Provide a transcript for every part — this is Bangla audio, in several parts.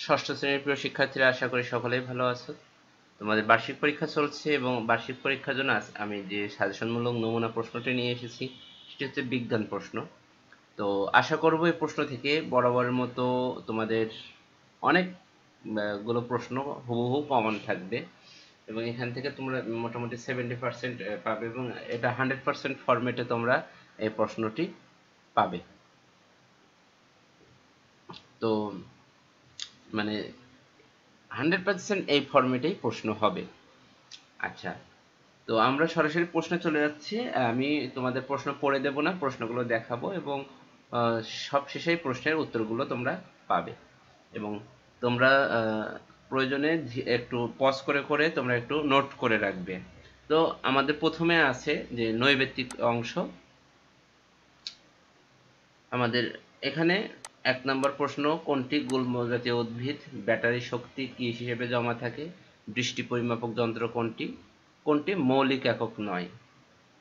ষষ্ঠ শ্রেণীর প্রিয় শিক্ষার্থীরা, আশা করি সকলেই ভালো আছো। তোমাদের বার্ষিক পরীক্ষা চলছে এবং বার্ষিক পরীক্ষার জন্য আমি যে সাজেশনমূলক নমুনা প্রশ্নটি নিয়ে এসেছি সেটি হচ্ছে বিজ্ঞান প্রশ্ন। তো আশা করব এই প্রশ্ন থেকে বরাবরের মতো তোমাদের অনেক গুলো প্রশ্ন হুবহু কমন থাকবে এবং এখান থেকে তোমরা মোটামুটি 70% পাবে এবং এটা 100% ফরম্যাটে তোমরা এই প্রশ্নটি পাবে। তো মানে 100% এই ফরম্যাটেই প্রশ্ন হবে। আচ্ছা, তো আমরা সরাসরি প্রশ্নে চলে যাচ্ছি। আমি তোমাদের প্রশ্ন পড়ে দেব না, প্রশ্নগুলো দেখাবো এবং সব শেষেই প্রশ্নের উত্তরগুলো তোমরা পাবে এবং তোমরা প্রয়োজনে একটু পজ করে করে তোমরা একটু নোট করে রাখবে। তো আমাদের প্রথমে আছে যে নৈবেত্তিক অংশ। আমাদের এখানে ১ নম্বর প্রশ্ন, কোনটি গুল্ম জাতীয় উদ্ভিদ? ব্যাটারি শক্তি কি হিসেবে জমা থাকে? বৃষ্টি পরিমাপক যন্ত্র কোনটি? কোনটি মৌলিক একক নয়?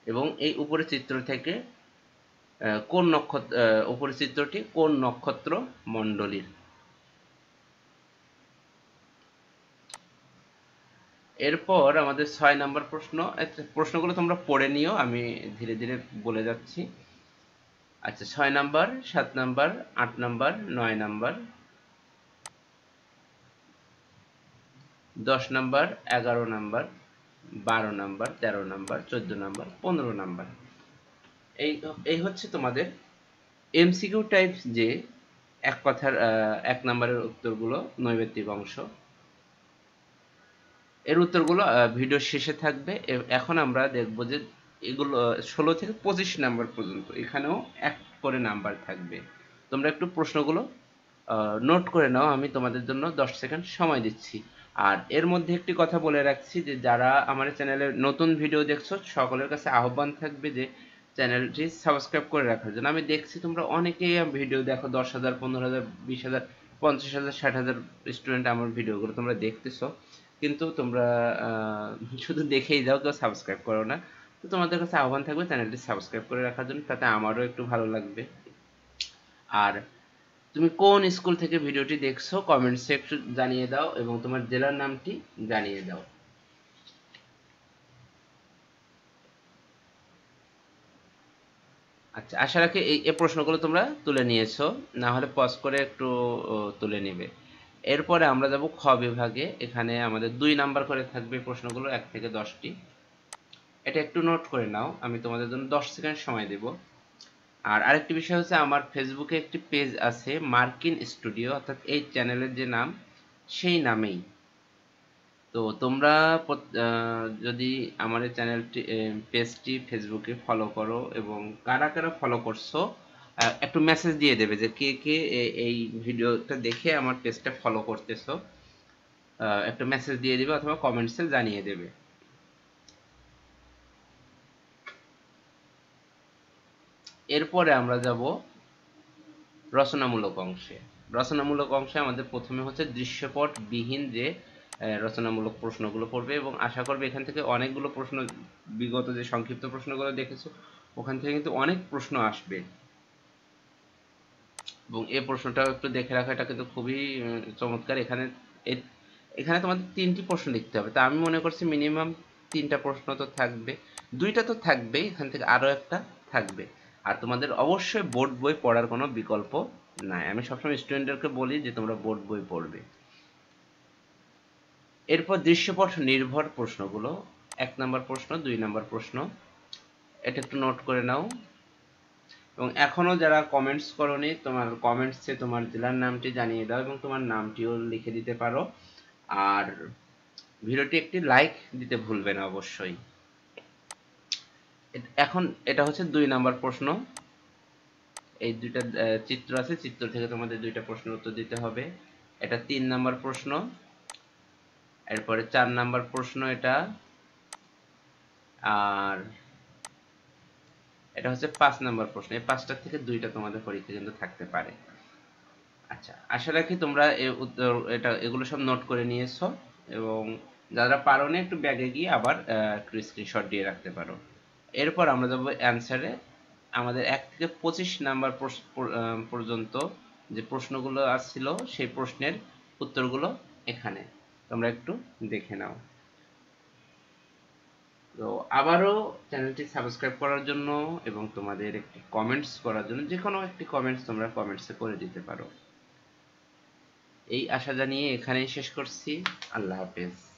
এবং এই উপরের চিত্র থেকে কোন নক্ষত্র, উপরের চিত্রটি কোন নক্ষত্র মণ্ডলীর? এরপর আমাদের ৬ নম্বর প্রশ্ন। প্রশ্নগুলো তোমরা পড়ে নিও, আমি ধীরে ধীরে বলে যাচ্ছি। আচ্ছা, ৬ number, ৭ number, ৮ number, ৯ number, 10 number, 11 number, 12 number, 13 number, 14 number, 15 number. এই এই হচ্ছে তোমাদের এমসিকিউ টাইপ যে এক কথার ১ নাম্বারের উত্তরগুলো, নৈবেত্তিক অংশ। এর উত্তরগুলো ভিডিওর শেষে থাকবে। এখন আমরা দেখব যে এগুলো ১৬ থেকে ২৫ নাম্বার পর্যন্ত এখানেও এক করে নাম্বার থাকবে। তোমরা একটু প্রশ্নগুলো নোট করে নাও, আমি তোমাদের জন্য 10 সেকেন্ড সময় দিচ্ছি। আর এর মধ্যে একটি কথা বলে রাখছি যে যারা আমার চ্যানেলে নতুন ভিডিও দেখছো সকলের কাছে আহ্বান থাকবে যে চ্যানেলটি সাবস্ক্রাইব করে রাখার জন্য। আমি দেখছি তোমরা অনেকেই ভিডিও দেখো, ১০,০০০, ১৫,০০০, ২০,০০০, ৫০,০০০, ৬০,০০০ স্টুডেন্ট আমার ভিডিওগুলো তোমরা দেখতেছো, কিন্তু তোমরা শুধু দেখেই যাও, কেউ সাবস্ক্রাইব করো না। তো তোমাদের কাছে আহ্বান থাকবে চ্যানেলটি সাবস্ক্রাইব করে রাখার জন্য, তাতে আমারও একটু ভালো লাগবে। আর তুমি কোন স্কুল থেকে ভিডিওটি দেখছো কমেন্টসে একটু জানিয়ে দাও এবং তোমার জেলার নামটি জানিয়ে দাও। আচ্ছা, আশা রাখি এই প্রশ্নগুলো তোমরা তুলে নিয়েছো, না হলে পজ করে একটু তুলে নিবে। এরপরে আমরা যাব খ বিভাগে। এখানে আমাদের ২ নাম্বার করে থাকবে প্রশ্নগুলো, ১ থেকে ১০টি। এটা একটু নোট করে নাও, আমি তোমাদের জন্য ১০ সেকেন্ড সময় দেব। আর আরেকটি বিষয় হচ্ছে, আমার ফেসবুকে একটি পেজ আছে মার্কিন স্টুডিও, অর্থাৎ এই চ্যানেলের যে নাম সেই নামেই। তো তোমরা যদি আমার এই চ্যানেলটি পেজটি ফেসবুকে ফলো করো এবং কারা কারা ফলো করছো একটু মেসেজ দিয়ে দেবে যে কে কে এই ভিডিওটা দেখে আমার পেজটা ফলো করতেছো, একটা মেসেজ দিয়ে দিবে অথবা কমেন্টসে জানিয়ে দেবে। এরপরে আমরা যাব রচনামূলক অংশে। রচনামূলক অংশে আমাদের প্রথমে হচ্ছে দৃশ্যপট বিহীন যে রচনামূলক প্রশ্নগুলো পড়বে এবং আশা করবে এখান থেকে অনেকগুলো প্রশ্ন, বিগত যে সংক্ষিপ্ত প্রশ্নগুলো দেখেছো ওখান থেকে কিন্তু অনেক প্রশ্ন আসবে এবং এই প্রশ্নটাও একটু দেখে রাখা, এটা কিন্তু খুবই চমৎকার। এখানে তোমাদের ৩টি প্রশ্ন লিখতে হবে, তা আমি মনে করছি মিনিমাম ৩টা প্রশ্ন তো থাকবে, ২টা তো থাকবেই, এখান থেকে আরও একটা থাকবে। আর তোমাদের অবশ্যই বোর্ড বই পড়ার কোনো বিকল্প নাই, আমি সবসময় স্টুডেন্টদেরকে বলি যে তোমরা বোর্ড বই পড়বে। এরপর দৃশ্যপট নির্ভর প্রশ্নগুলো, ১ নাম্বার প্রশ্ন, ২ নাম্বার প্রশ্ন, এটা একটু নোট করে নাও। এবং এখনো যারা কমেন্টস করোনি, তোমার কমেন্টসে তোমার জেলার নামটি জানিয়ে দাও এবং তোমার নামটিও লিখে দিতে পারো। আর ভিডিওটি একটি লাইক দিতে ভুলবে না অবশ্যই। এখন এটা হচ্ছে ২ নাম্বার প্রশ্ন। এই দুইটা চিত্র আছে, চিত্র থেকে তোমাদের ২টা প্রশ্নের উত্তর দিতে হবে। এটা ৩ নাম্বার প্রশ্ন। এরপরে ৪ নাম্বার প্রশ্ন এটা। আর এটা হচ্ছে ৫ নাম্বার প্রশ্ন। এই ৫টার থেকে ২টা তোমাদের পরীক্ষা কিন্তু থাকতে পারে। আচ্ছা, আশা রাখি তোমরা এগুলো সব নোট করে নিয়েছো এবং যারা পারোনি একটু ব্যাগে গিয়ে আবার একটু স্ক্রিনশট দিয়ে রাখতে পারো। এরপর আমরা যাবো অ্যান্সারে। আমাদের ১ থেকে ২৫ নাম্বার পর্যন্ত যে প্রশ্নগুলো আসছিল সেই প্রশ্নের উত্তরগুলো এখানে, তোমরা একটু দেখে নাও। তো আবারও চ্যানেলটি সাবস্ক্রাইব করার জন্য এবং তোমাদের একটি কমেন্টস করার জন্য, যে কোনো একটি কমেন্টস তোমরা কমেন্টসে করে দিতে পারো। এই আশা জানিয়ে এখানেই শেষ করছি। আল্লাহ হাফেজ।